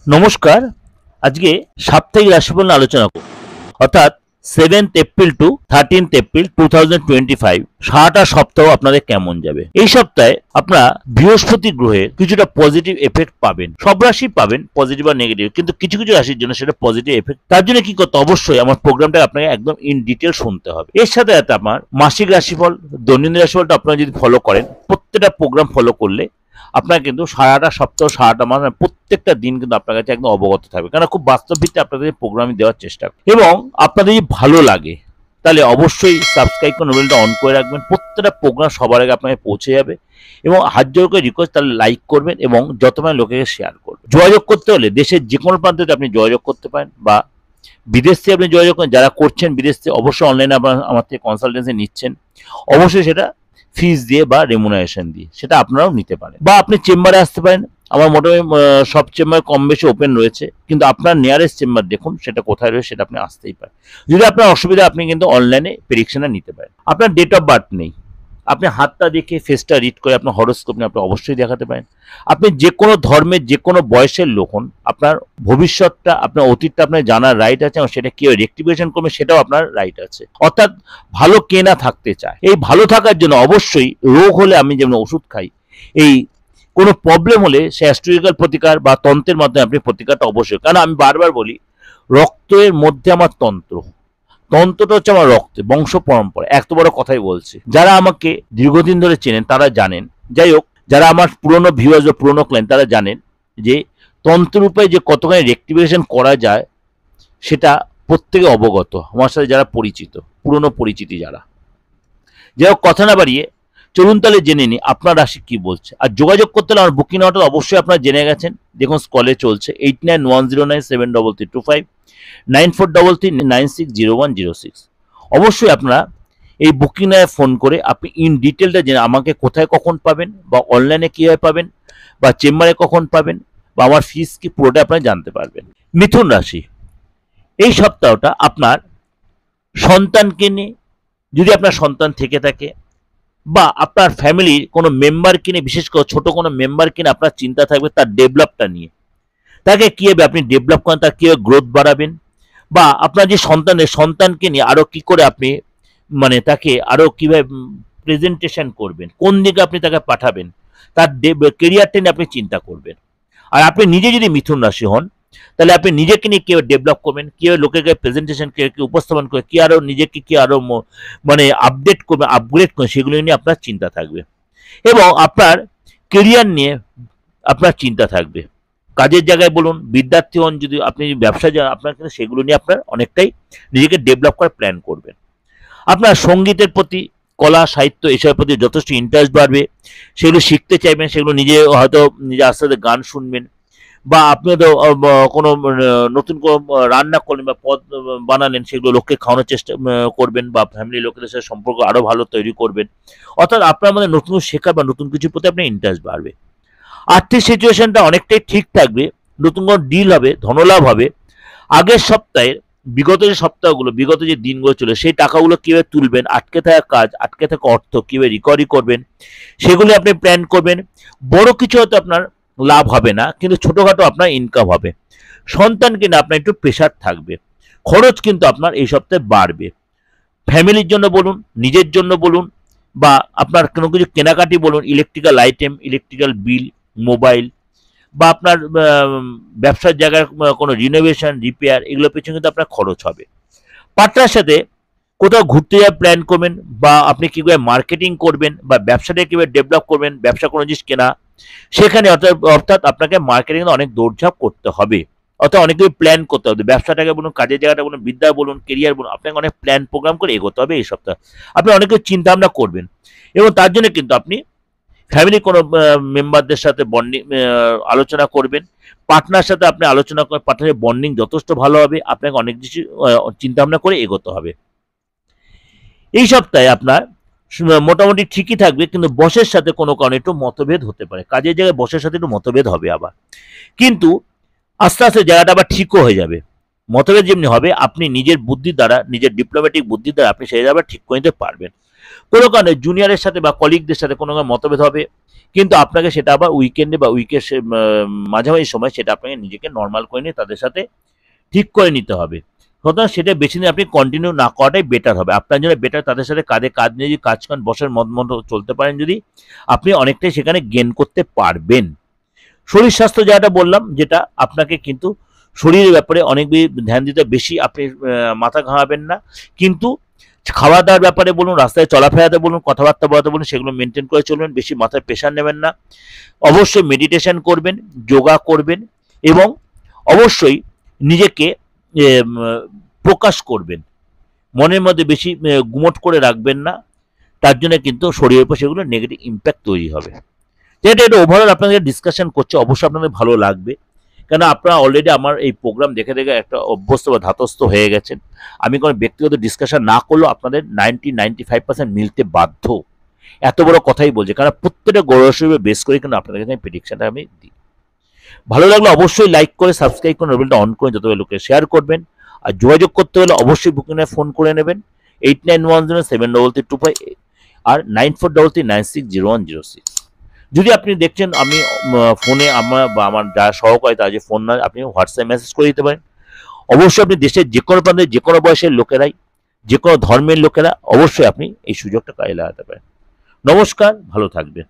নমস্কার। আজকে সাপ্তাহিক রাশিফল নিয়ে আলোচনা করব, অর্থাৎ 7th April two 13th April 2025 সারাটা সপ্তাহ আপনাদের কেমন যাবে। এই সপ্তাহে আপনারা বৃহস্পতি গ্রহের কিছুটা পজিটিভ এফেক্ট পাবেন। সব রাশি পাবেন পজিটিভ আর নেগেটিভ, কিন্তু কিছু কিছু রাশির জন্য সেটা পজিটিভ এফেক্ট। তার জন্য কি করতে, অবশ্যই আমার প্রোগ্রামটা আপনাকে একদম ইন ডিটেল শুনতে হবে। এর সাথে সাথে আমার মাসিক রাশিফল, দৈনন্দিন রাশিফলটা আপনারা যদি ফলো করেন, প্রত্যেকটা প্রোগ্রাম ফলো করলে আপনার কিন্তু সারাটা সপ্তাহ সারাটা মাস প্রত্যেকটা দিন কিন্তু আপনার কাছে একদম অবগত থাকবে, কারণ খুব বাস্তব ভিত্তিতে আপনাদের প্রোগ্রামিং দেওয়ার চেষ্টা করবে। এবং আপনাদের যদি ভালো লাগে তাহলে অবশ্যই সাবস্ক্রাইব করে নোবেলটা অন করে রাখবেন। প্রত্যেকটা প্রোগ্রাম সবার আগে আপনাকে পৌঁছে যাবে। এবং হাত জোর করে রিকোয়েস্ট, তাহলে লাইক করবেন এবং যত মানে লোকেকে শেয়ার করবেন। যোগাযোগ করতে হলে দেশের যে কোনো প্রান্তে আপনি যোগাযোগ করতে পারেন, বা বিদেশ থেকে আপনি যোগাযোগ করেন। যারা করছেন বিদেশ থেকে, অবশ্যই অনলাইনে আমার থেকে কনসালটেন্সি নিচ্ছেন, অবশ্যই সেটা ফিস দিয়ে বা রেমুনারেশন দিয়ে সেটা আপনারাও নিতে পারেন। বা আপনি চেম্বারে আসতে পারেন। আমার মোটামুটি সব চেম্বার কম বেশি ওপেন রয়েছে, কিন্তু আপনার নিয়ারেস্ট চেম্বার দেখুন সেটা কোথায় রয়েছে, সেটা আপনি আসতেই পারেন। যদি আপনার অসুবিধা, আপনি কিন্তু অনলাইনে প্রেডিকশনটা নিতে পারেন। আপনার ডেট অফ বার্থ নেই, আপনি হাতটা দেখে ফেসটা রিড করে আপনার হরোস্কোপ নিয়ে আপনি অবশ্যই দেখাতে পারেন। আপনি যে কোনো ধর্মের যে কোনো বয়সের লোক হন, আপনার ভবিষ্যৎটা, আপনার অতীতটা আপনার জানার রাইট আছে, এবং সেটা কেউ রেক্টিফিকেশন করবে সেটাও আপনার রাইট আছে। অর্থাৎ ভালো কে না থাকতে চায়। এই ভালো থাকার জন্য অবশ্যই রোগ হলে আমি যেমন ওষুধ খাই, এই কোনো প্রবলেম হলে সে অ্যাস্ট্রোলজিক্যাল প্রতিকার বা তন্ত্রের মাধ্যমে আপনি প্রতিকারটা অবশ্যই। কারণ আমি বারবার বলি, রক্তের মধ্যে আমার তন্ত্র, তন্ত্রটা হচ্ছে আমার রক্তে, বংশ পরম্পরা। এত বড় কথাই বলছি, যারা আমাকে দীর্ঘদিন ধরে চেনেন তারা জানেন। যাই হোক, যারা আমার পুরনো ভিউয়ার্স বা পুরনো ক্লায়েন্ট তারা জানেন যে তন্ত্ররূপে যে কতখানি রেক্টিফিকেশন করা যায় সেটা প্রত্যেকে অবগত, আমার সাথে যারা পরিচিত, পুরনো পরিচিতি যারা। যাই হোক, কথা না বাড়িয়ে চলুন তাহলে জেনে নিই আপনার রাশি কি বলছে। আর যোগাযোগ করতে হলে আমার বুকিং নাম্বারটা অবশ্যই আপনারা জেনে গেছেন। দেখুন স্কলে চলছে 89109722 9433960106। অবশ্যই আপনারা এই বুকিং নাম্বারে ফোন করে আপনি ইন ডিটেলটা জেনে আমাকে কোথায় কখন পাবেন, বা অনলাইনে কীভাবে পাবেন, বা চেম্বারে কখন পাবেন, বা আমার ফিস কি, পুরোটা আপনারা জানতে পারবেন। মিথুন রাশি, এই সপ্তাহটা আপনার সন্তানকে নিয়ে, যদি আপনার সন্তান থেকে থাকে, বা আপনার ফ্যামিলির কোনো মেম্বারকে নিয়ে, বিশেষ করে ছোট কোনো মেম্বারকে নিয়ে আপনার চিন্তা থাকবে তার ডেভেলপটা নিয়ে। তাকে কীভাবে আপনি ডেভেলপ করেন, তার কীভাবে গ্রোথ বাড়াবেন, বা আপনার যে সন্তানকে নিয়ে আরও কী করে আপনি মানে তাকে আরও কীভাবে প্রেজেন্টেশন করবেন, কোন দিকে আপনি তাকে পাঠাবেন, তার কেরিয়ারটা নিয়ে আপনি চিন্তা করবেন। আর আপনি নিজে যদি মিথুন রাশি হন, তাহলে আপনি নিজেকে নিয়ে কীভাবে ডেভেলপ করবেন, কীভাবে লোকেকে প্রেজেন্টেশন কীভাবে উপস্থাপন করে, কী আরও নিজেকে কী আরও মানে আপডেট করবেন, আপগ্রেড করবেন, সেগুলো নিয়ে আপনার চিন্তা থাকবে। এবং আপনার কেরিয়ার নিয়ে আপনার চিন্তা থাকবে। কাজের জায়গায় বলুন, বিদ্যার্থী হন, যদি আপনি ব্যবসা যান, আপনার কিন্তু সেগুলো নিয়ে আপনার অনেকটাই নিজেকে ডেভেলপ করার প্ল্যান করবেন। আপনার সঙ্গীতের প্রতি, কলা সাহিত্য এসবের প্রতি যথেষ্ট ইন্টারেস্ট বাড়বে, সেগুলো শিখতে চাইবেন, সেগুলো নিজে হয়তো নিজে আস্তে আস্তে গান শুনবেন, বা আপনি হয়তো কোনো নতুন কোনো রান্না করলেন বা পদ বানালেন, সেগুলো লোককে খাওয়ানোর চেষ্টা করবেন, বা ফ্যামিলির লোকেদের সাথে সম্পর্ক আরও ভালো তৈরি করবেন। অর্থাৎ আপনার মধ্যে নতুন শেখা বা নতুন কিছুর প্রতি আপনার ইন্টারেস্ট বাড়বে। আর্থিক সিচুয়েশনটা অনেকটাই ঠিক থাকবে, নতুন কোনো ডিল হবে, ধনলাভ হবে। আগের সপ্তাহের বিগত যে সপ্তাহগুলো, বিগত যে দিনগুলো চলে, সেই টাকাগুলো কীভাবে তুলবেন, আটকে থাকা কাজ, আটকে থাকা অর্থ কীভাবে রিকভারি করবেন, সেগুলো আপনি প্ল্যান করবেন। বড় কিছু হয়তো আপনার লাভ হবে না, কিন্তু ছোটোখাটো আপনার ইনকাম হবে। সন্তানকে না আপনার একটু প্রেশার থাকবে, খরচ কিন্তু আপনার এই সপ্তাহে বাড়বে। ফ্যামিলির জন্য বলুন, নিজের জন্য বলুন, বা আপনার কোনো কিছু কেনাকাটি বলুন, ইলেকট্রিক্যাল আইটেম, ইলেকট্রিক্যাল বিল, মোবাইল, বা আপনার ব্যবসার জায়গার কোনো রিনোভেশন, রিপেয়ার, এগুলোর পেছনে কিন্তু আপনার খরচ হবে। পার্টনার সাথে কোথাও ঘুরতে যাওয়ার প্ল্যান করবেন, বা আপনি কীভাবে মার্কেটিং করবেন, বা ব্যবসাটাকে কীভাবে ডেভেলপ করবেন, ব্যবসা কোনো জিনিস কেনা, সেখানে অর্থাৎ আপনাকে মার্কেটিং অনেক দৌড়ঝাঁপ করতে হবে। অর্থাৎ অনেক কিছু প্ল্যান করতে হবে। ব্যবসাটাকে বলুন, কাজের জায়গাটা বলুন, বিদ্যা বলুন, কেরিয়ার বলুন, আপনাকে অনেক প্ল্যান প্রোগ্রাম করে এগোতে হবে এই সপ্তাহে। আপনি অনেক কিছু চিন্তা ভাবনা করবেন, এবং তার জন্য কিন্তু আপনি ফ্যামিলির কোনো মেম্বারদের সাথে বন্ডিং আলোচনা করবেন। পার্টনার সাথে আপনি আলোচনা করে পার্টনারের বন্ডিং যথেষ্ট ভালো হবে। আপনাকে অনেক কিছু চিন্তা ভাবনা করে এগোতে হবে। এই সপ্তাহে আপনার মোটামুটি ঠিকই থাকবে, কিন্তু বসের সাথে কোনো কারণে একটু মতভেদ হতে পারে। কাজের জায়গায় বসের সাথে একটু মতভেদ হবে আবার, কিন্তু আস্তে আস্তে জায়গাটা আবার ঠিকও হয়ে যাবে। মতভেদ যেমনি হবে, আপনি নিজের বুদ্ধির দ্বারা, নিজের ডিপ্লোম্যাটিক বুদ্ধির দ্বারা আপনি সেই আবার ঠিক করে নিতে পারবেন। কোনো কারণে জুনিয়রের সাথে বা কলিগদের সাথে কোনো মতভেদ হবে, কিন্তু আপনাকে সেটা আবার উইকেন্ডে বা উইকের মাঝামাঝি সময় সেটা আপনাকে নিজেকে নর্মাল করে নিয়ে তাদের সাথে ঠিক করে নিতে হবে। সুতরাং সেটা বেছে নিয়ে আপনি কন্টিনিউ না করাটাই বেটার হবে। আপনার জন্য বেটার তাদের সাথে কাঁধে কাঁধ নিয়ে যদি কাজ করেন, বসের মত মতো চলতে পারেন যদি, আপনি অনেকটাই সেখানে গেন করতে পারবেন। শরীর স্বাস্থ্য যেটা বললাম, যেটা আপনাকে কিন্তু শরীরের ব্যাপারে অনেক ধ্যান দিতে, বেশি আপনি মাথা ঘামাবেন না, কিন্তু খাওয়া দাওয়ার ব্যাপারে বলুন, রাস্তায় চলাফেরাতে বলুন, কথাবার্তা বলাতে বলুন, সেগুলো মেনটেন করে চলবেন, বেশি মাথায় প্রেশার নেবেন না। অবশ্যই মেডিটেশন করবেন, যোগা করবেন, এবং অবশ্যই নিজেকে প্রকাশ করবেন। মনের মধ্যে বেশি গুমট করে রাখবেন না, তার জন্য কিন্তু শরীরের উপর সেগুলো নেগেটিভ ইম্প্যাক্ট তৈরি হবে। এটা ওভারঅল আপনাদের ডিসকাশন করছে, অবশ্যই আপনাদের ভালো লাগবে, কেন আপনারা অলরেডি আমার এই প্রোগ্রাম দেখে দেখে একটা অভ্যস্ত বা ধাতস্থ হয়ে গেছেন। আমি কোনো ব্যক্তিগত ডিসকাশন না করলেও আপনাদের 95% মিলতে বাধ্য। এত বড় কথাই বলছে, কারণ প্রত্যেকটা গৌরব বেস করে কিন্তু আপনাদের কাছে প্রেডিকশনটা আমি দিই। ভালো লাগলে অবশ্যই লাইক করে সাবস্ক্রাইব করে বেলটা অন করে যত লোকে শেয়ার করবেন। আর যোগাযোগ করতে হলে অবশ্যই বুকিংয়ে ফোন করে নেবেন 8910733325 আর 9433960106। যদি আপনি দেখছেন আমি ফোনে আমার বা আমার যারা সহকারী তার যে ফোন নয়, আপনি হোয়াটসঅ্যাপ মেসেজ করে দিতে পারেন। অবশ্যই আপনি দেশের যে কোনো প্রান্তে যে কোনো বয়সের লোকেরাই, যে কোনো ধর্মের লোকেরা অবশ্যই আপনি এই সুযোগটা কাজে লাগাতে পারেন। নমস্কার, ভালো থাকবেন।